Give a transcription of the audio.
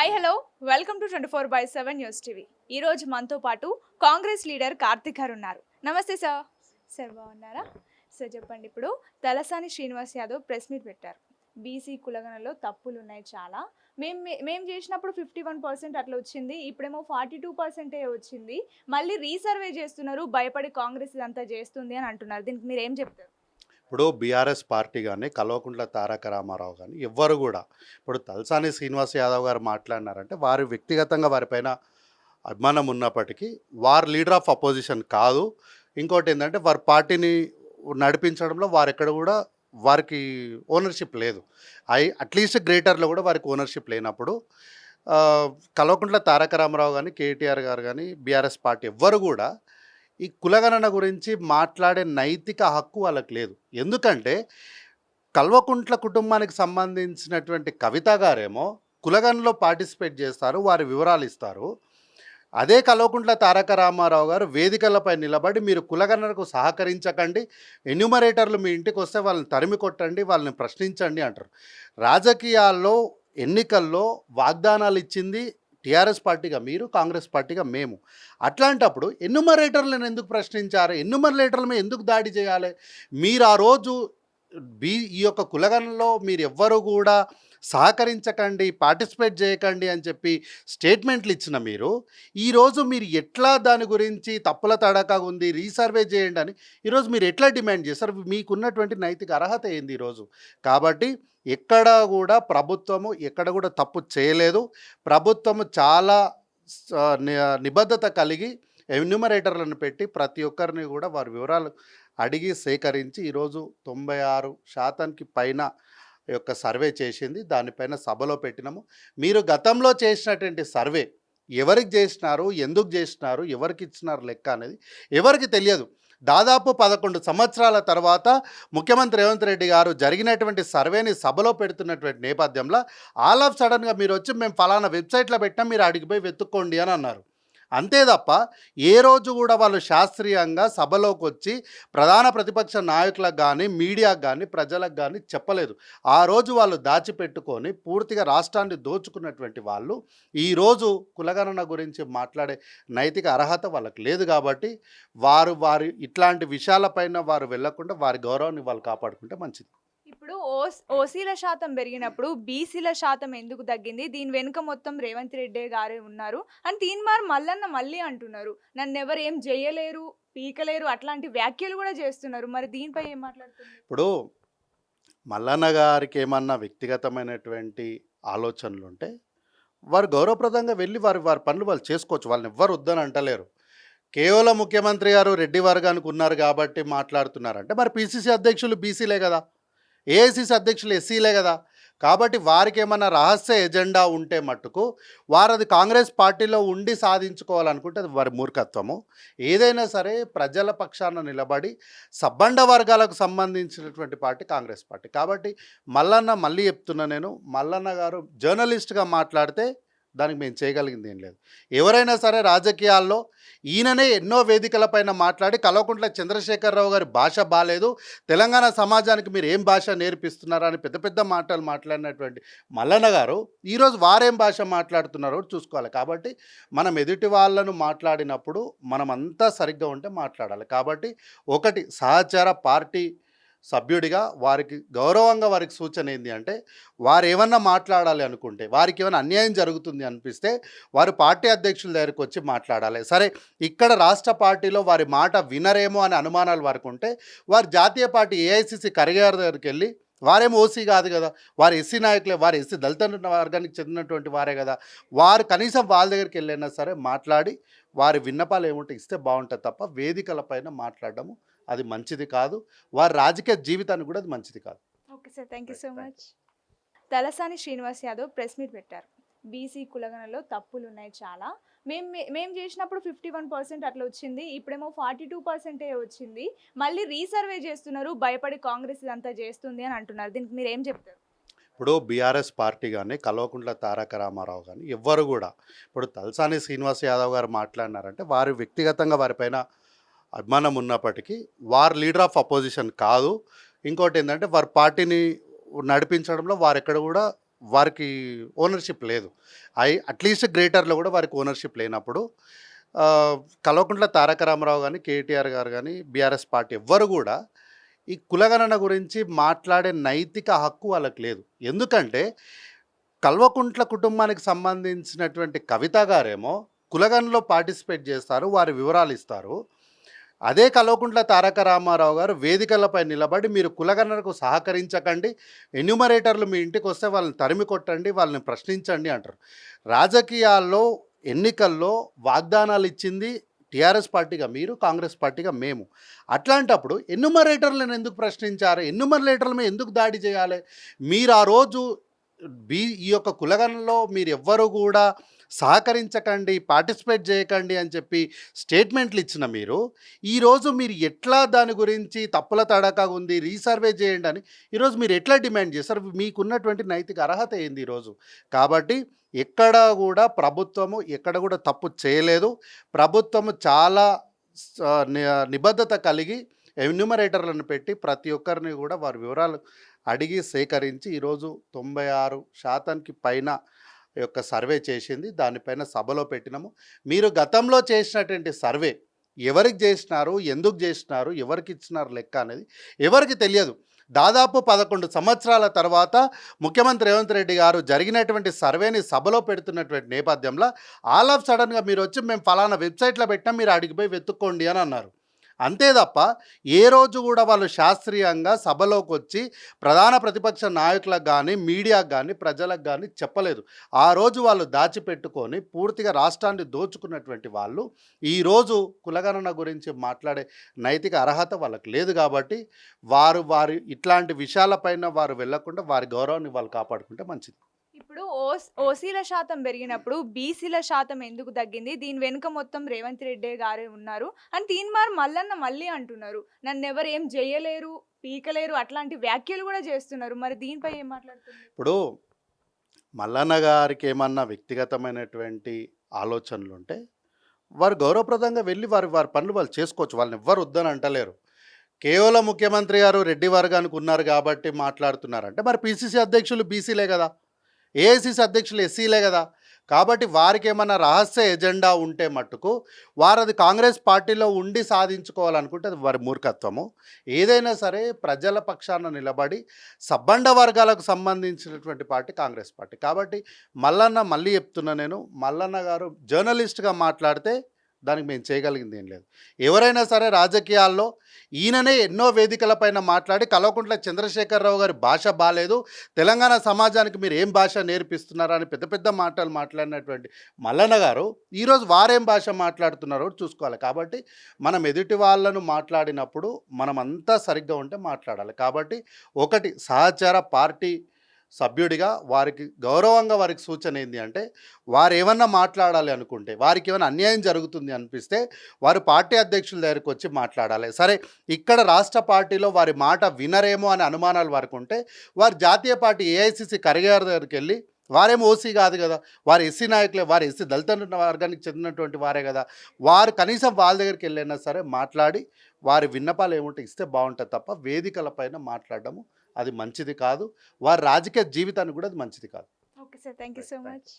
Hi hello welcome to 24/7 news TV. ఈరోజు మనతో పాటు కాంగ్రెస్ లీడర్ కార్తిక్ గారు ఉన్నారు. నమస్తే సార్. సార్ బాగున్నారా? సార్ చెప్పండి, ఇప్పుడు తలసాని శ్రీనివాస్ యాదవ్ ప్రెస్ మీట్ పెట్టారు. బీసీ కులగణలో తప్పులు ఉన్నాయి చాలా, మేము చేసినప్పుడు 51% అట్లా వచ్చింది, ఇప్పుడేమో 42% వచ్చింది, మళ్ళీ రీసర్వే చేస్తున్నారు, భయపడి కాంగ్రెస్ ఇదంతా చేస్తుంది అని అంటున్నారు. దీనికి మీరు ఏం చెప్తారు? ఇప్పుడు బీఆర్ఎస్ పార్టీ కానీ కల్వకుంట్ల తారక రామారావు కానీ ఎవ్వరు కూడా ఇప్పుడు తలసాని శ్రీనివాస్ యాదవ్ గారు మాట్లాడినారంటే వారి వ్యక్తిగతంగా వారిపైన అభిమానం ఉన్నప్పటికీ వారు లీడర్ ఆఫ్ అపోజిషన్ కాదు. ఇంకోటి ఏంటంటే వారి పార్టీని నడిపించడంలో వారెక్కడ కూడా వారికి ఓనర్షిప్ లేదు. అట్లీస్ట్ గ్రేటర్లో కూడా వారికి ఓనర్షిప్ లేనప్పుడు కల్వకుంట్ల తారక రామారావు కానీ కేటీఆర్ గారు కానీ బీఆర్ఎస్ పార్టీ ఎవ్వరు కూడా ఈ కులగణన గురించి మాట్లాడే నైతిక హక్కు వాళ్ళకి లేదు. ఎందుకంటే కల్వకుంట్ల కుటుంబానికి సంబంధించినటువంటి కవిత గారేమో కులగణనలో పార్టిసిపేట్ చేస్తారు, వారి వివరాలు ఇస్తారు. అదే కల్వకుంట్ల తారక రామారావు గారు వేదికలపై నిలబడి మీరు కులగణనకు సహకరించకండి, ఎన్యూమరేటర్లు మీ ఇంటికి వస్తే వాళ్ళని తరిమి కొట్టండి, వాళ్ళని ప్రశ్నించండి అంటారు. రాజకీయాల్లో ఎన్నికల్లో వాగ్దానాలు ఇచ్చింది టీఆర్ఎస్ పార్టీగా మీరు, కాంగ్రెస్ పార్టీగా మేము. అట్లాంటప్పుడు ఎన్యూమరేటర్లను ఎందుకు ప్రశ్నించారు? ఎన్యూమరేటర్ల మీద ఎందుకు దాడి చేయాలి? మీరు ఆ రోజు ఈ యొక్క కులగణనలో మీరు ఎవ్వరు కూడా సహకరించకండి, పార్టిసిపేట్ చేయకండి అని చెప్పి స్టేట్మెంట్లు ఇచ్చిన మీరు ఈరోజు మీరు ఎట్లా దాని గురించి తప్పుల తడక ఉంది, రీసర్వే చేయండి అని ఈరోజు మీరు ఎట్లా డిమాండ్ చేస్తారు? మీకున్నటువంటి నైతిక అర్హత ఏంది ఈరోజు? కాబట్టి ఎక్కడ కూడా ప్రభుత్వము ఎక్కడ కూడా తప్పు చేయలేదు. ప్రభుత్వము చాలా నిబద్ధత కలిగి ఎన్యూమరేటర్లను పెట్టి ప్రతి ఒక్కరిని కూడా వారి వివరాలు అడిగి సేకరించి ఈరోజు 96% పైన యొక్క సర్వే చేసింది. దానిపైన సభలో పెట్టినాము. మీరు గతంలో చేసినటువంటి సర్వే ఎవరికి చేసినారు, ఎందుకు చేసినారు, ఎవరికి ఇచ్చినారు లెక్క అనేది ఎవరికి తెలియదు. దాదాపు 11 సంవత్సరాల తర్వాత ముఖ్యమంత్రి రేవంత్ రెడ్డి గారు జరిగినటువంటి సర్వేని సభలో పెడుతున్నటువంటి నేపథ్యంలో ఆల్ ఆఫ్ సడన్గా మీరు వచ్చి మేము ఫలానా వెబ్సైట్లో పెట్టినా మీరు అడిగిపోయి వెతుక్కోండి అని అన్నారు. అంతే తప్ప ఏ రోజు కూడా వాళ్ళు శాస్త్రీయంగా సభలోకి వచ్చి ప్రధాన ప్రతిపక్ష నాయకులకు కానీ మీడియాకు కానీ ప్రజలకు కానీ చెప్పలేదు. ఆ రోజు వాళ్ళు దాచిపెట్టుకొని పూర్తిగా రాష్ట్రాన్ని దోచుకున్నటువంటి వాళ్ళు ఈరోజు కులగణన గురించి మాట్లాడే నైతిక అర్హత వాళ్ళకి లేదు. కాబట్టి వారి ఇట్లాంటి విషయాలపైన వారు వెళ్లకుండా వారి గౌరవాన్ని వాళ్ళు కాపాడుకుంటే మంచిది. ఇప్పుడు ఓసీల శాతం పెరిగినప్పుడు బీసీల శాతం ఎందుకు తగ్గింది? దీని వెనుక మొత్తం రేవంత్ రెడ్డి గారే ఉన్నారు అని తీన్మార్ మల్లన్న మళ్ళీ అంటున్నారు. నన్ను ఎవరు ఏం చేయలేరు, పీకలేరు, అట్లాంటి వ్యాఖ్యలు కూడా చేస్తున్నారు. మరి దీనిపై ఏం మాట్లాడుతున్నారు? ఇప్పుడు మల్లన్న గారికి ఏమన్నా వ్యక్తిగతమైనటువంటి ఆలోచనలు ఉంటే వారు గౌరవప్రదంగా వెళ్ళి వారి పనులు వాళ్ళు చేసుకోవచ్చు. వాళ్ళని ఎవ్వరు వద్దని అంటలేరు. కేవలం ముఖ్యమంత్రి గారు రెడ్డి వర్గానికి ఉన్నారు కాబట్టి మాట్లాడుతున్నారంటే మరి పిసిసి అధ్యక్షులు బీసీలే కదా, ఏఐసిసి అధ్యక్షులు ఎస్సీలే కదా. కాబట్టి వారికి ఏమన్నా రహస్య ఎజెండా ఉంటే మట్టుకు వారు అది కాంగ్రెస్ పార్టీలో ఉండి సాధించుకోవాలనుకుంటే అది వారి మూర్ఖత్వము. ఏదైనా సరే ప్రజల పక్షాన నిలబడి సబ్బండ వర్గాలకు సంబంధించినటువంటి పార్టీ కాంగ్రెస్ పార్టీ. కాబట్టి మళ్ళీ చెప్తున్నా, నేను మల్లన్న గారు జర్నలిస్ట్గా మాట్లాడితే దానికి మేము చేయగలిగింది ఏం లేదు. ఎవరైనా సరే రాజకీయాల్లో ఈయననే ఎన్నో వేదికలపైన మాట్లాడి కల్వకుంట్ల చంద్రశేఖరరావు గారి భాష బాలేదు, తెలంగాణ సమాజానికి మీరు ఏం భాష నేర్పిస్తున్నారని పెద్ద పెద్ద మాటలు మాట్లాడినటువంటి మల్లన్న గారు ఈరోజు వారేం భాష మాట్లాడుతున్నారో చూసుకోవాలి. కాబట్టి మనం ఎదుటి వాళ్ళను మాట్లాడినప్పుడు మనమంతా సరిగ్గా ఉంటే మాట్లాడాలి. కాబట్టి ఒకటి సహచర పార్టీ సభ్యుడిగా వారికి గౌరవంగా వారికి సూచన ఏంటి అంటే వారు ఏమన్నా మాట్లాడాలి అనుకుంటే, వారికి ఏమైనా అన్యాయం జరుగుతుంది అనిపిస్తే వారు పార్టీ అధ్యక్షుల దగ్గరికి వచ్చి మాట్లాడాలి. సరే ఇక్కడ రాష్ట్ర పార్టీలో వారి మాట వినరేమో అనే అనుమానాలు వారికి ఉంటే వారు జాతీయ పార్టీ ఏఐసిసి కరిగారి దగ్గరికి వెళ్ళి, వారేమో ఓసీ కాదు కదా, వారు ఎస్సీ నాయకులే, వారు ఎస్సీ దళిత వర్గానికి చెందినటువంటి వారే కదా, వారు కనీసం వాళ్ళ దగ్గరికి వెళ్ళైనా సరే మాట్లాడి వారి విన్నపాలు ఏముంటే ఇస్తే బాగుంటుంది తప్ప వేదికలపైన మాట్లాడడము అది మంచిది కాదు. వారి రాజకీయ జీవితానికి కూడా అది మంచిది కాదు. Okay sir, thank you so much. Talasani Srinivas Yadav press meet పెట్టారు. బీసీ కులగణలో తప్పులు ఉన్నాయి చాలా, మేము చేసినప్పుడు 51% అట్లా వచ్చింది, ఇప్పుడేమో 42% వచ్చింది, మళ్ళీ రీసర్వే చేస్తున్నారు, భయపడి కాంగ్రెస్ ఇదంతా చేస్తుంది అని అంటున్నారు. దీనికి మీరు ఏం చెప్తారు? ఇప్పుడు బీఆర్ఎస్ పార్టీ కానీ కల్వకుంట్ల తారక రామారావు కానీ ఎవ్వరు కూడా ఇప్పుడు తలసాని శ్రీనివాస్ యాదవ్ గారు మాట్లాడినారంటే వారి వ్యక్తిగతంగా వారిపైన అభిమానం ఉన్నప్పటికీ వారు లీడర్ ఆఫ్ అపోజిషన్ కాదు. ఇంకోటి ఏంటంటే వారి పార్టీని నడిపించడంలో వారెక్కడ కూడా వారికి ఓనర్షిప్ లేదు. అట్లీస్ట్ గ్రేటర్లో కూడా వారికి ఓనర్షిప్ లేనప్పుడు ఆ, కల్వకుంట్ల తారక రామారావు కానీ, కేటీఆర్ గారు కానీ, బీఆర్ఎస్ పార్టీ ఎవ్వరు కూడా ఈ కులగణన గురించి మాట్లాడే నైతిక హక్కు వాళ్ళకి లేదు. ఎందుకంటే కల్వకుంట్ల కుటుంబానికి సంబంధించినటువంటి కవిత గారేమో కులగణనలో పార్టిసిపేట్ చేస్తారు, వారి వివరాలు ఇస్తారు. అదే కల్వకుంట్ల తారక రామారావు గారు వేదికలపై నిలబడి మీరు కులగణనకు సహకరించకండి, ఎన్యూమరేటర్లు మీ ఇంటికి వస్తే వాళ్ళని తరిమి కొట్టండి, వాళ్ళని ప్రశ్నించండి అంటారు. రాజకీయాల్లో ఎన్నికల్లో వాగ్దానాలు ఇచ్చింది టీఆర్ఎస్ పార్టీగా మీరు, కాంగ్రెస్ పార్టీగా మేము. అట్లాంటప్పుడు ఎన్యూమరేటర్లను ఎందుకు ప్రశ్నించారు? ఎన్యూమరేటర్ల మీద ఎందుకు దాడి చేయాలి? మీరు ఆ రోజు ఈ యొక్క కులగణనలో మీరు ఎవ్వరు కూడా సహకరించకండి, పార్టిసిపేట్ చేయకండి అని చెప్పి స్టేట్మెంట్లు ఇచ్చిన మీరు ఈరోజు మీరు ఎట్లా దాని గురించి తప్పుల తడక ఉంది, రీసర్వే చేయండి అని ఈరోజు మీరు ఎట్లా డిమాండ్ చేస్తారు? మీకున్నటువంటి నైతిక అర్హత ఏంది ఈరోజు? కాబట్టి ఎక్కడ కూడా ప్రభుత్వము ఎక్కడ కూడా తప్పు చేయలేదు. ప్రభుత్వము చాలా నిబద్ధత కలిగి ఎన్యూమరేటర్లను పెట్టి ప్రతి ఒక్కరిని కూడా వారి వివరాలు అడిగి సేకరించి ఈరోజు 96% పైన యొక్క సర్వే చేసింది. దానిపైన సభలో పెట్టినాము. మీరు గతంలో చేసినటువంటి సర్వే ఎవరికి చేసినారు, ఎందుకు చేసినారు, ఎవరికి ఇచ్చినారు లెక్క అనేది ఎవరికి తెలియదు. దాదాపు 11 సంవత్సరాల తర్వాత ముఖ్యమంత్రి రేవంత్ రెడ్డి గారు జరిగినటువంటి సర్వేని సభలో పెడుతున్నటువంటి నేపథ్యంలో ఆల్ ఆఫ్ సడన్గా మీరు వచ్చి మేము ఫలానా వెబ్సైట్లో పెట్టినా మీరు అడిగి పోయి వెతుక్కోండి అని అన్నారు. అంతే తప్ప ఏ రోజు కూడా వాళ్ళు శాస్త్రీయంగా సభలోకి వచ్చి ప్రధాన ప్రతిపక్ష నాయకులకు కానీ, మీడియాకు కానీ, ప్రజలకు కానీ చెప్పలేదు. ఆ రోజు వాళ్ళు దాచిపెట్టుకొని పూర్తిగా రాష్ట్రాన్ని దోచుకున్నటువంటి వాళ్ళు ఈరోజు కులగణన గురించి మాట్లాడే నైతిక అర్హత వాళ్ళకి లేదు. కాబట్టి వారి ఇట్లాంటి విషయాలపైన వారు వెళ్లకుండా వారి గౌరవాన్ని వాళ్ళు కాపాడుకుంటే మంచిది. ఇప్పుడు ఓసీల శాతం పెరిగినప్పుడు బీసీల శాతం ఎందుకు తగ్గింది? దీని వెనుక మొత్తం రేవంత్ రెడ్డి గారే ఉన్నారు అని తీన్మార్ మల్లన్న మళ్ళీ అంటున్నారు. నన్ను ఎవరు ఏం చేయలేరు, పీకలేరు, అట్లాంటి వ్యాఖ్యలు కూడా చేస్తున్నారు. మరి దీనిపై ఏం మాట్లాడుతున్నారు? ఇప్పుడు మల్లన్న గారికి ఏమన్నా వ్యక్తిగతమైనటువంటి ఆలోచనలు ఉంటే వారు గౌరవప్రదంగా వెళ్ళి వారి పనులు వాళ్ళు చేసుకోవచ్చు. వాళ్ళని ఎవ్వరు వద్దని అంటలేరు. కేవలం ముఖ్యమంత్రి గారు రెడ్డి వర్గానికి ఉన్నారు కాబట్టి మాట్లాడుతున్నారంటే మరి పిసిసి అధ్యక్షులు బీసీలే కదా, ఏఐసిసి అధ్యక్షులు ఎస్సీలే కదా. కాబట్టి వారికి ఏమన్నా రహస్య ఎజెండా ఉంటే మట్టుకు వారు అది కాంగ్రెస్ పార్టీలో ఉండి సాధించుకోవాలనుకుంటే అది వారి మూర్ఖత్వము. ఏదైనా సరే ప్రజల పక్షాన నిలబడి సబ్బండ వర్గాలకు సంబంధించినటువంటి పార్టీ కాంగ్రెస్ పార్టీ. కాబట్టి మళ్ళీ చెప్తున్నా, నేను మల్లన్న గారు జర్నలిస్ట్గా మాట్లాడితే దానికి మేము చేయగలిగింది ఏం లేదు. ఎవరైనా సరే రాజకీయాల్లో ఈయననే ఎన్నో వేదికలపైన మాట్లాడి కల్వకుంట్ల చంద్రశేఖరరావు గారి భాష బాలేదు, తెలంగాణ సమాజానికి మీరు ఏం భాష నేర్పిస్తున్నారని పెద్ద పెద్ద మాటలు మాట్లాడినటువంటి మల్లన్న గారు ఈరోజు వారేం భాష మాట్లాడుతున్నారో చూసుకోవాలి. కాబట్టి మనం ఎదుటి వాళ్ళను మాట్లాడినప్పుడు మనం అంతా సరిగ్గా ఉంటే మాట్లాడాలి. కాబట్టి ఒకటి సహచర పార్టీ సభ్యుడిగా వారికి గౌరవంగా వారికి సూచన ఏంటి అంటే వారు ఏమన్నా మాట్లాడాలి అనుకుంటే, వారికి ఏమైనా అన్యాయం జరుగుతుంది అనిపిస్తే వారు పార్టీ అధ్యక్షుల దగ్గరికి వచ్చి మాట్లాడాలి. సరే ఇక్కడ రాష్ట్ర పార్టీలో వారి మాట వినరేమో అనే అనుమానాలు వారికి ఉంటే వారు జాతీయ పార్టీ ఏఐసిసి కరిగారి దగ్గరికి వెళ్ళి, వారేమో ఓసీ కాదు కదా, వారు ఎస్సీ నాయకులే, వారు ఎస్సీ దళిత వర్గానికి చెందినటువంటి వారే కదా, వారు కనీసం వాళ్ళ దగ్గరికి వెళ్ళైనా సరే మాట్లాడి వారి విన్నపాలు ఏముంటే ఇస్తే బాగుంటుంది తప్ప వేదికలపైన మాట్లాడడము అది మంచిది కాదు. వారి రాజకీయ జీవితానికి కూడా అది మంచిది కాదు. Okay sir, thank you so much.